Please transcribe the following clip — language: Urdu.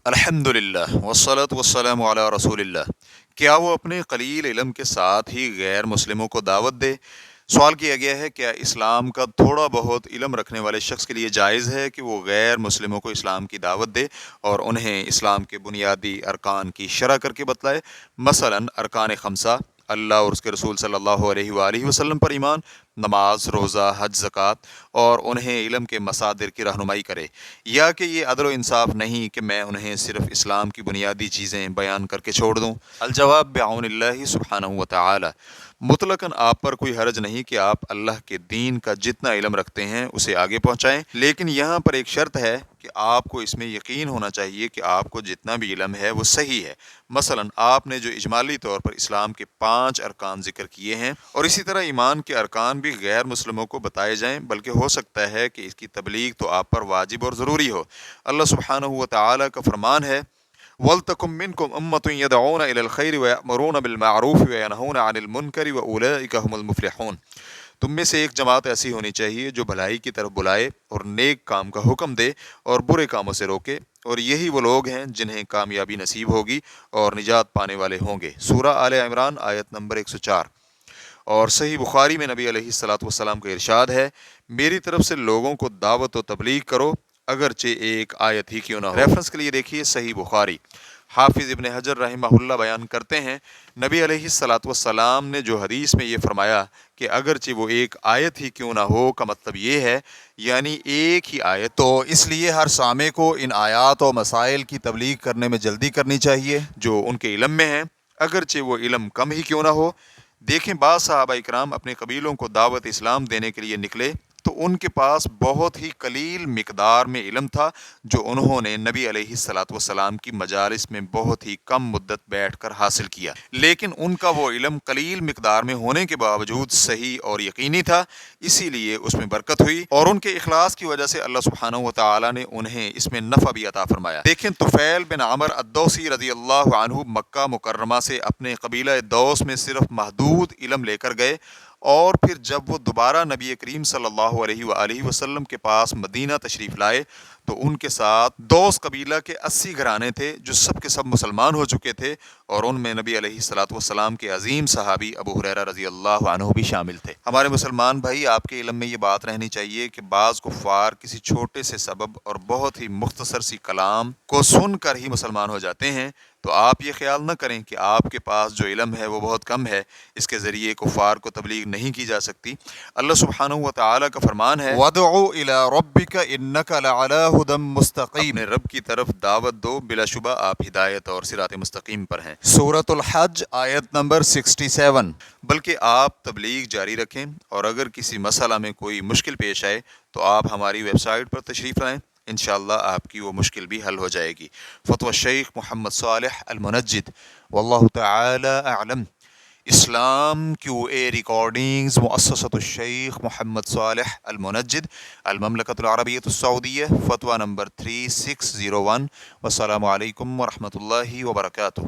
الحمدللہ والصلاۃ والسلام علی رسول اللہ۔ کیا وہ اپنے قلیل علم کے ساتھ ہی غیر مسلموں کو دعوت دے؟ سوال کیا گیا ہے کیا اسلام کا تھوڑا بہت علم رکھنے والے شخص کے لیے جائز ہے کہ وہ غیر مسلموں کو اسلام کی دعوت دے اور انہیں اسلام کے بنیادی ارکان کی شرح کر کے بتلائے؟ مثلاً ارکان خمسہ، اللہ اور اس کے رسول صلی اللہ علیہ وآلہ وسلم پر ایمان، نماز، روزہ، حج، زکوٰۃ، اور انہیں علم کے مصادر کی رہنمائی کرے، یا کہ یہ عدل و انصاف نہیں کہ میں انہیں صرف اسلام کی بنیادی چیزیں بیان کر کے چھوڑ دوں؟ الجواب بعون اللہ سبحانہ و تعالی، مطلقاً آپ پر کوئی حرج نہیں کہ آپ اللہ کے دین کا جتنا علم رکھتے ہیں اسے آگے پہنچائیں، لیکن یہاں پر ایک شرط ہے کہ آپ کو اس میں یقین ہونا چاہیے کہ آپ کو جتنا بھی علم ہے وہ صحیح ہے۔ مثلاً آپ نے جو اجمالی طور پر اسلام کے 5 ارکان ذکر کیے ہیں، اور اسی طرح ایمان کے ارکان بھی غیر مسلموں کو بتائے جائیں، بلکہ ہو سکتا ہے کہ اس کی تبلیغ تو آپ پر واجب اور ضروری ہو۔ اللہ سبحانہ و تعالیٰ کا فرمان ہے وَلْتَكُن مِّنكُمْ أُمَّةٌ يَدْعُونَ إِلَى الْخَيْرِ وَيَأْمُرُونَ بِالْمَعْرُوفِ وَيَنْهَوْنَ عَنِ الْمُنكَرِ وَأُولَٰئِكَ هُمُ الْمُفْلِحُونَ۔ تم میں سے ایک جماعت ایسی ہونی چاہیے جو بھلائی کی طرف بلائے اور نیک کام کا حکم دے اور برے کاموں سے روکے، اور یہی وہ لوگ ہیں جنہیں کامیابی نصیب ہوگی اور نجات پانے والے ہوں گے۔ سورہ آل عمران آیت نمبر 104۔ اور صحیح بخاری میں نبی علیہ الصلوۃ والسلام کا ارشاد ہے، میری طرف سے لوگوں کو دعوت و تبلیغ کرو اگرچہ ایک آیت ہی کیوں نہ ہو۔ ریفرنس کے لیے دیکھیے صحیح بخاری۔ حافظ ابن حجر رحمہ اللہ بیان کرتے ہیں، نبی علیہ الصلوۃ والسلام نے جو حدیث میں یہ فرمایا کہ اگرچہ وہ ایک آیت ہی کیوں نہ ہو، کا مطلب یہ ہے یعنی ایک ہی آیت، تو اس لیے ہر سامع کو ان آیات و مسائل کی تبلیغ کرنے میں جلدی کرنی چاہیے جو ان کے علم میں ہیں، اگرچہ وہ علم کم ہی کیوں نہ ہو۔ دیکھیں بعض صحابہ اکرام اپنے قبیلوں کو دعوت اسلام دینے کے لیے نکلے تو ان کے پاس بہت ہی قلیل مقدار میں علم تھا جو انہوں نے نبی علیہ الصلوۃ والسلام کی مجالس میں بہت ہی کم مدت بیٹھ کر حاصل کیا، لیکن ان کا وہ علم قلیل مقدار میں ہونے کے باوجود صحیح اور یقینی تھا، اسی لیے اس میں برکت ہوئی، اور ان کے اخلاص کی وجہ سے اللہ سبحانہ و تعالی نے انہیں اس میں نفع بھی عطا فرمایا۔ دیکھیں طفیل بن عمر الدوسی رضی اللہ عنہ مکہ مکرمہ سے اپنے قبیلہ دوس میں صرف محدود علم لے کر گئے، اور پھر جب وہ دوبارہ نبی کریم صلی اللہ علیہ وآلہ وسلم کے پاس مدینہ تشریف لائے تو ان کے ساتھ دوس قبیلہ کے 80 گھرانے تھے جو سب کے سب مسلمان ہو چکے تھے، اور ان میں نبی علیہ الصلوۃ والسلام کے عظیم صحابی ابو ہریرہ رضی اللہ عنہ بھی شامل تھے۔ ہمارے مسلمان بھائی، آپ کے علم میں یہ بات رہنی چاہیے کہ بعض کفار کسی چھوٹے سے سبب اور بہت ہی مختصر سی کلام کو سن کر ہی مسلمان ہو جاتے ہیں، تو آپ یہ خیال نہ کریں کہ آپ کے پاس جو علم ہے وہ بہت کم ہے، اس کے ذریعے کفار کو تبلیغ نہیں کی جا سکتی۔ اللہ سبحانہ و تعالیٰ کا فرمان ہے وَادْعُ إِلَىٰ رَبِّكَ إِنَّكَ لَعَلَىٰ هُدًى مُسْتَقِيمٍ، اپنے رب کی طرف دعوت دو، بلا شبہ آپ ہدایت اور صراط مستقیم پر ہیں۔ سورۃ الحج آیت نمبر 67۔ بلکہ آپ تبلیغ جاری رکھیں، اور اگر کسی مسئلہ میں کوئی مشکل پیش آئے تو آپ ہماری ویب سائٹ پر تشریف لائیں، انشاءاللہ آپ کی وہ مشکل بھی حل ہو جائے گی۔ فتوی الشیخ محمد صالح المنجد، واللہ تعالی اعلم۔ اسلام کیو اے ریکارڈنگز، مؤسسۃ الشیخ محمد صالح المنجد، المملکۃ العربیۃ السعودیہ، فتویٰ نمبر 3601۔ والسلام علیکم ورحمۃ اللہ وبرکاتہ۔